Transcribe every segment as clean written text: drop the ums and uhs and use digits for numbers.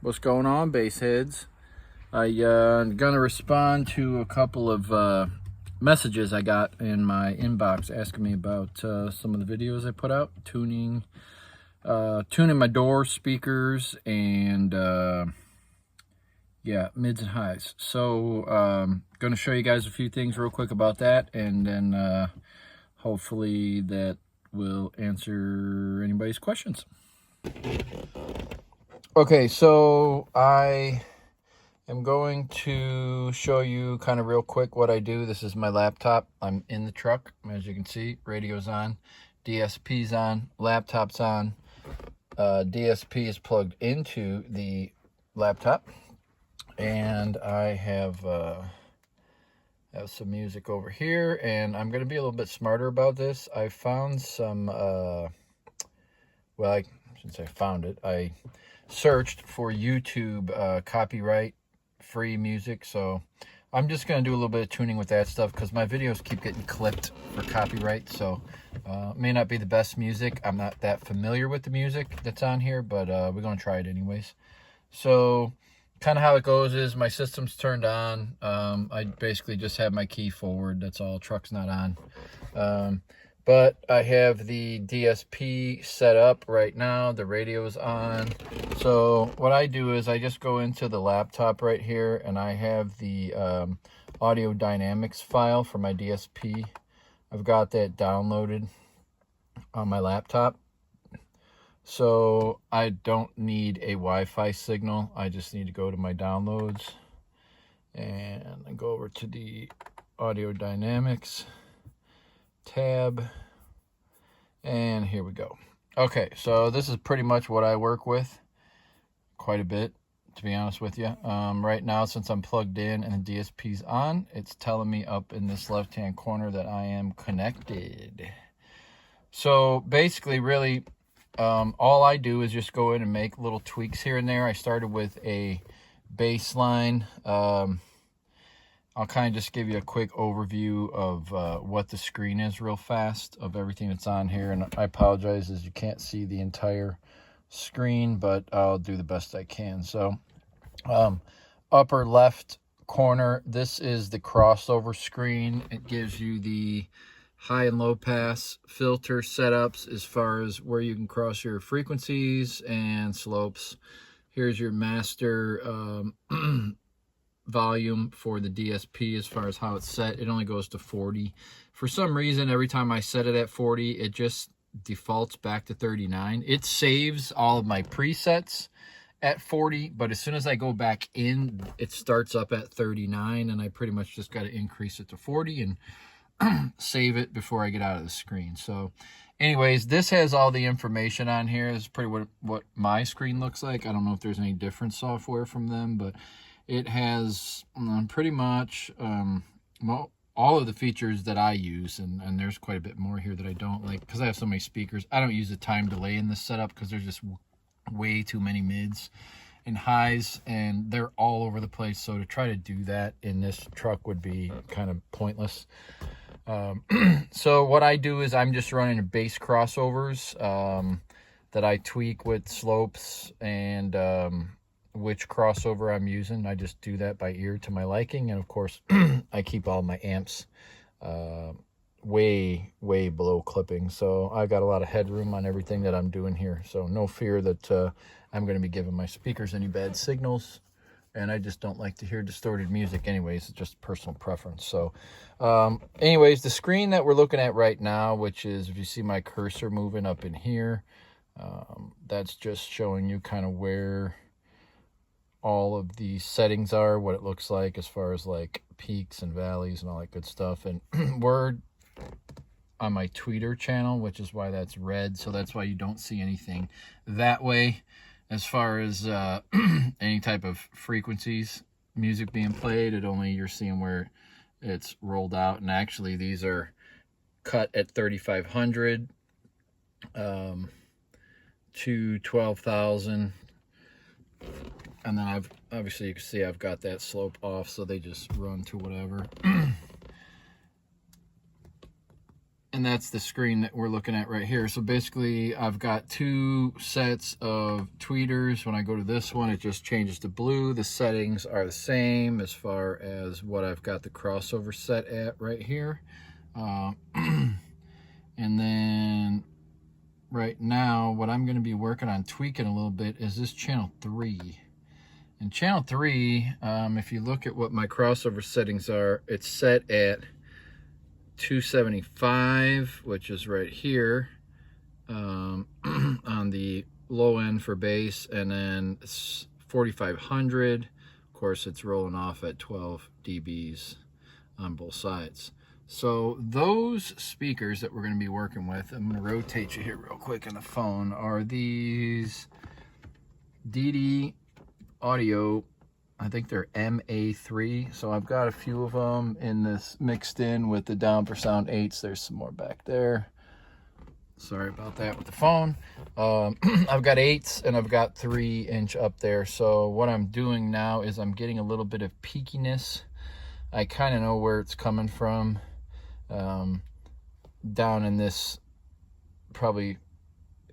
What's going on, bass heads? I'm gonna respond to a couple of messages I got in my inbox asking me about some of the videos I put out, tuning my door speakers, and yeah, mids and highs. So gonna show you guys a few things real quick about that, and then hopefully that will answer anybody's questions. Okay, so I'm going to show you kind of real quick what I do. This is my laptop. I'm in the truck. As you can see, radio's on, DSP's on, laptop's on. DSP is plugged into the laptop. And I have some music over here. And I'm going to be a little bit smarter about this. I found some, well, I shouldn't say I found it. I searched for YouTube copyright free music, so I'm just going to do a little bit of tuning with that stuff because my videos keep getting clipped for copyright. So it may not be the best music. I'm not that familiar with the music that's on here, but we're going to try it anyways. So kind of how it goes is my system's turned on. I basically just have my key forward. That's all. Truck's not on. But I have the DSP set up right now. The radio's on. So what I do is I just go into the laptop right here, and I have the audio dynamics file for my DSP. I've got that downloaded on my laptop. So I don't need a Wi-Fi signal. I just need to go to my downloads and go over to the audio dynamics tab, and here we go. Okay, so this is pretty much what I work with quite a bit, to be honest with you. Right now, since I'm plugged in and the DSP's on, it's telling me up in this left-hand corner that I am connected. So basically, really, all I do is just go in and make little tweaks here and there. I started with a bass line. I'll kind of just give you a quick overview of what the screen is real fast of everything that's on here. And I apologize as you can't see the entire screen, but I'll do the best I can. So upper left corner, this is the crossover screen. It gives you the high and low pass filter setups as far as where you can cross your frequencies and slopes. Here's your master volume for the DSP as far as how it's set. It only goes to 40. For some reason, every time I set it at 40, it just defaults back to 39. It saves all of my presets at 40, but as soon as I go back in, it starts up at 39, and I pretty much just got to increase it to 40 and save it before I get out of the screen. So anyways, this has all the information on here. This is pretty what my screen looks like. I don't know if there's any different software from them, but it has pretty much well, all of the features that I use, and there's quite a bit more here that I don't like because I have so many speakers. I don't use the time delay in this setup because there's just way too many mids and highs, and they're all over the place. So to try to do that in this truck would be kind of pointless. So what I do is I'm just running bass crossovers that I tweak with slopes and which crossover I'm using. I just do that by ear to my liking, and of course I keep all my amps way below clipping, so I got a lot of headroom on everything that I'm doing here, so no fear that I'm going to be giving my speakers any bad signals. And I just don't like to hear distorted music anyways. It's just personal preference. So anyways, the screen that we're looking at right now, which is, if you see my cursor moving up in here, that's just showing you kind of where all of the settings are, what it looks like as far as like peaks and valleys and all that good stuff. And we're on my tweeter channel, which is why that's red. So that's why you don't see anything that way as far as any type of frequencies, music being played. It only, you're seeing where it's rolled out. And actually these are cut at 3,500 to 12,000. And then obviously you can see I've got that slope off, so they just run to whatever. And that's the screen that we're looking at right here. So basically, I've got two sets of tweeters. When I go to this one, it just changes to blue. The settings are the same as far as what I've got the crossover set at right here. And then right now, what I'm going to be working on tweaking a little bit is this channel 3. And channel 3, if you look at what my crossover settings are, it's set at 275, which is right here on the low end for bass, and then 4500. Of course, it's rolling off at 12 dBs on both sides. So those speakers that we're going to be working with, I'm going to rotate you here real quick on the phone, are these DD Audio, I think they're MA3. So I've got a few of them in this mixed in with the down for sound 8s. There's some more back there. Sorry about that with the phone. I've got 8s and I've got 3-inch up there. So what I'm doing now is I'm getting a little bit of peakiness. I kind of know where it's coming from. Down in this probably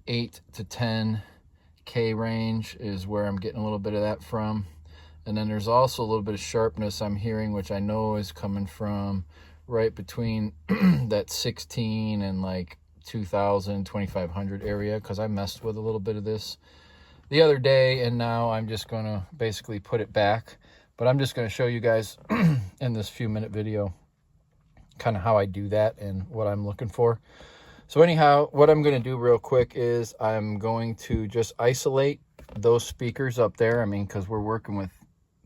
8 to 10K range is where I'm getting a little bit of that from. And then there's also a little bit of sharpness I'm hearing, which I know is coming from right between that 16 and like 2000, 2500 area, because I messed with a little bit of this the other day, and now I'm just going to basically put it back. But I'm just going to show you guys in this few minute video kind of how I do that and what I'm looking for. So anyhow, what I'm going to do real quick is I'm going to just isolate those speakers up there. I mean, because we're working with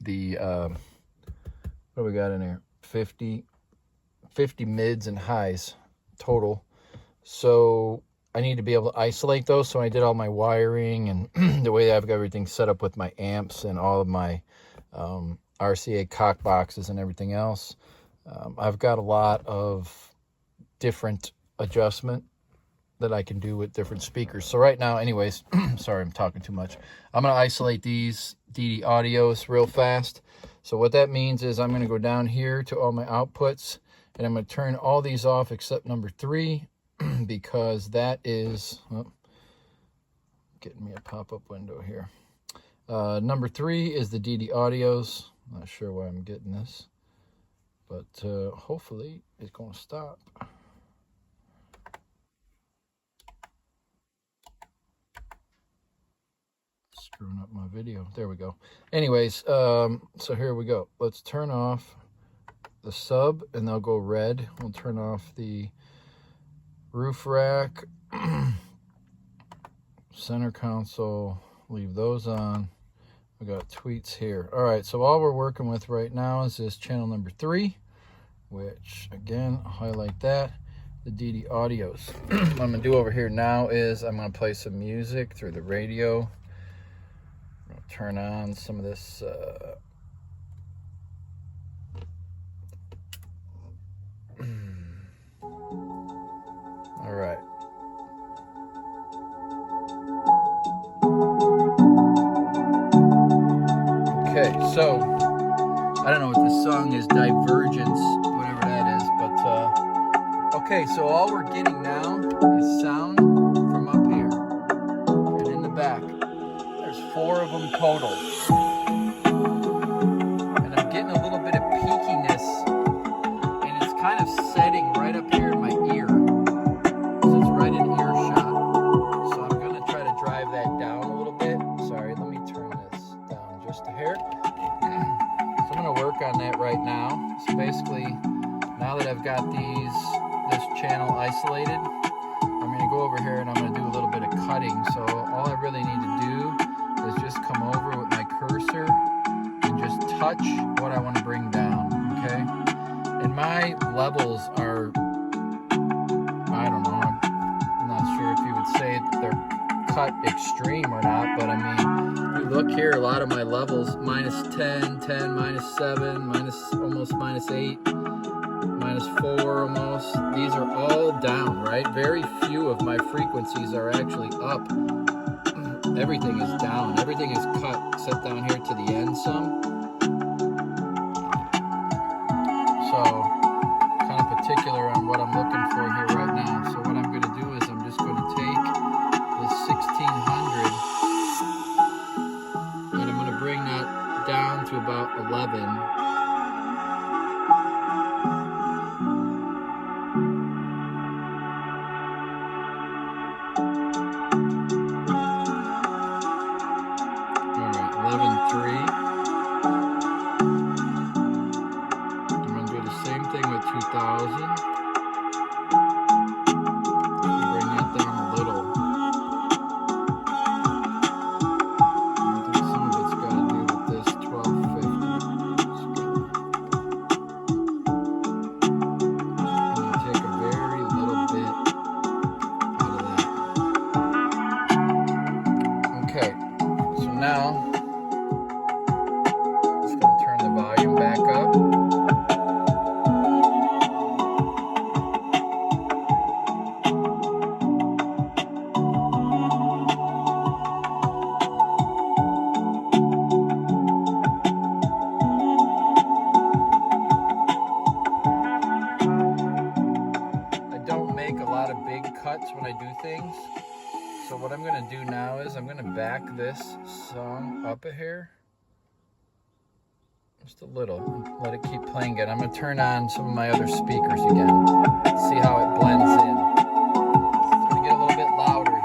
the, what do we got in here? 50 mids and highs total. So I need to be able to isolate those. So I did all my wiring and the way I've got everything set up with my amps and all of my RCA cock boxes and everything else. I've got a lot of different adjustment that I can do with different speakers. So right now, anyways, sorry, I'm talking too much. I'm going to isolate these DD Audios real fast. So what that means is I'm going to go down here to all my outputs, and I'm going to turn all these off except number 3, because that is, getting me a pop-up window here. Number 3 is the DD Audios. Not sure why I'm getting this, but hopefully it's going to stop. Screwing up my video. There we go. Anyways, so here we go. Let's turn off the sub, and they'll go red. We'll turn off the roof rack, center console, leave those on. We got tweets here. All right, so all we're working with right now is this channel number 3, which again, I'll highlight that, the DD Audios. What I'm gonna do over here now is I'm gonna play some music through the radio. I'm gonna turn on some of this all right. Okay, so I don't know what this song is, Divergence, whatever that is, but okay, so all we're getting now is sound from up here and in the back. There's 4 of them total, and I'm getting a little bit of peakiness, and it's kind of setting right up here in my ear, so it's right in earshot. So I'm gonna try to drive that down a little bit. Sorry, let me turn this down just a hair. So I'm gonna work on that right now. So basically, now that I've got this channel isolated, I'm gonna go over here and I'm gonna do a little bit of cutting. So all I really need to do is just come over with my cursor and just touch what I want to bring down, okay? And my levels are, I don't know, I'm not sure if you would say they're cut extreme or not, but I mean, if you look here, a lot of my levels, -10, 10, -7, almost -8, -4 almost. These are all down, right? Very few of my frequencies are actually up. Everything is down. Everything is cut, set down here to the end some. So, kind of particular on what I'm looking for here right now. to about 11. All right, 11.3. I'm going to do the same thing with 2000. Bring that down a little. I think some of it's got to do with this 1250. I'm going to take a very little bit out of that. Okay, so now just going to turn the volume back up. Cuts when I do things. So what I'm going to do now is I'm going to back this song up a hair. Just a little. And let it keep playing it. I'm going to turn on some of my other speakers again. See how it blends in. It's going to get a little bit louder here.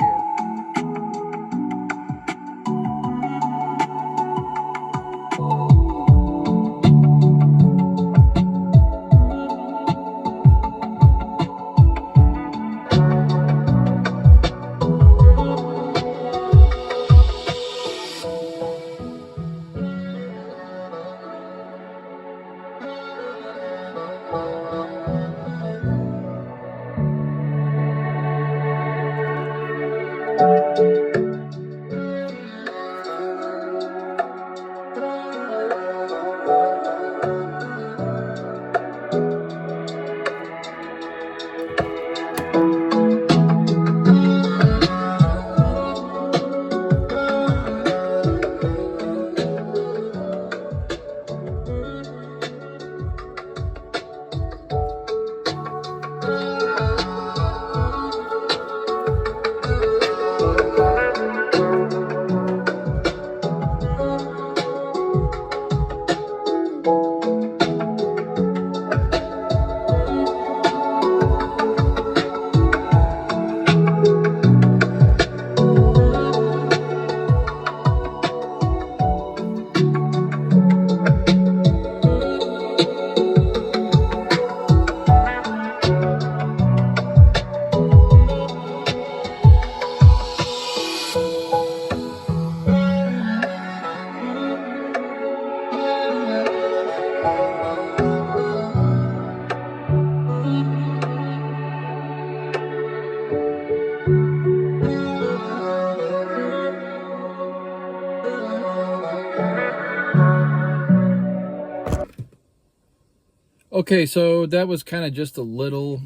Okay, so that was kind of just a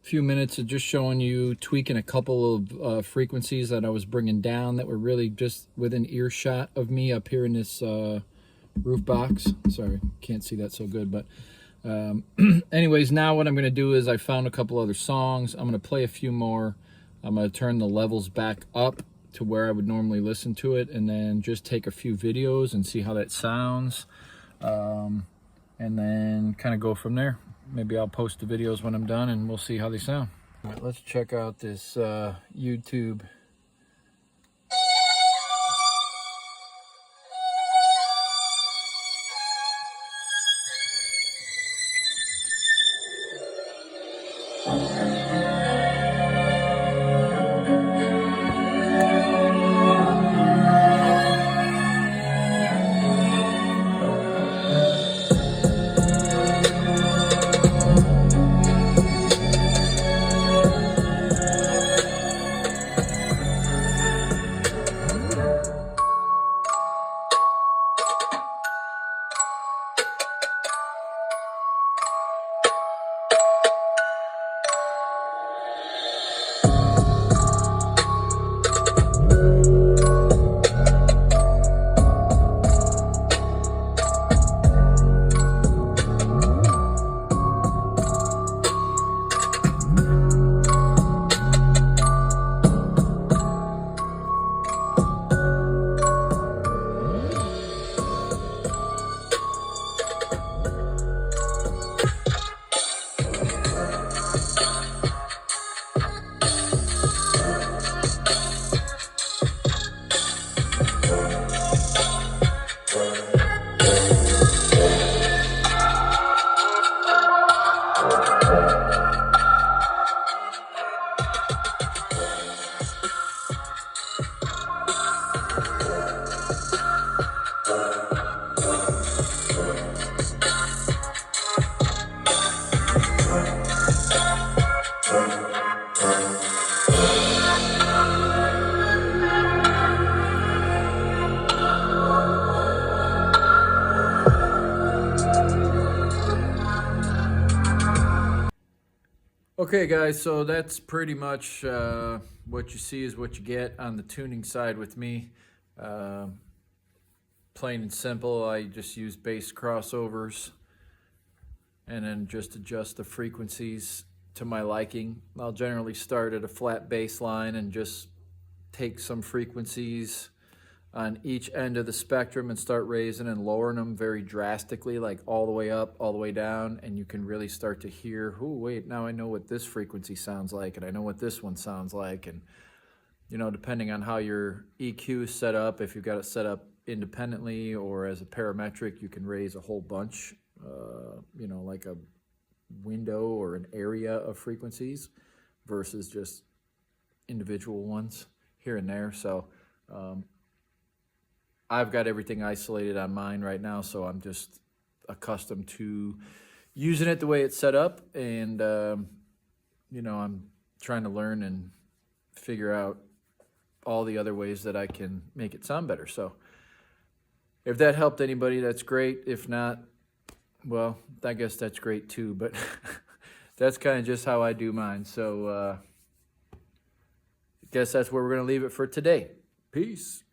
few minutes of just showing you, tweaking a couple of frequencies that I was bringing down that were really just within earshot of me up here in this roof box. Sorry, can't see that so good, but anyways, now what I'm going to do is I found a couple other songs. I'm going to play a few more. I'm going to turn the levels back up to where I would normally listen to it, and then just take a few videos and see how that sounds. And then kind of go from there. Maybe I'll post the videos when I'm done and we'll see how they sound. All right, let's check out this YouTube. Okay, guys, so that's pretty much what you see is what you get on the tuning side with me. Plain and simple, I just use bass crossovers and then just adjust the frequencies to my liking. I'll generally start at a flat bass line and just take some frequencies on each end of the spectrum and start raising and lowering them very drastically, like all the way up, all the way down, and you can really start to hear, oh, wait, now I know what this frequency sounds like, and I know what this one sounds like. And, you know, depending on how your EQ is set up, if you've got it set up independently or as a parametric, you can raise a whole bunch, you know, like a window or an area of frequencies versus just individual ones here and there. So, I've got everything isolated on mine right now, so I'm just accustomed to using it the way it's set up, and you know, I'm trying to learn and figure out all the other ways that I can make it sound better. So if that helped anybody, that's great. If not, well, I guess that's great too, but that's kind of just how I do mine. So I guess that's where we're going to leave it for today. Peace.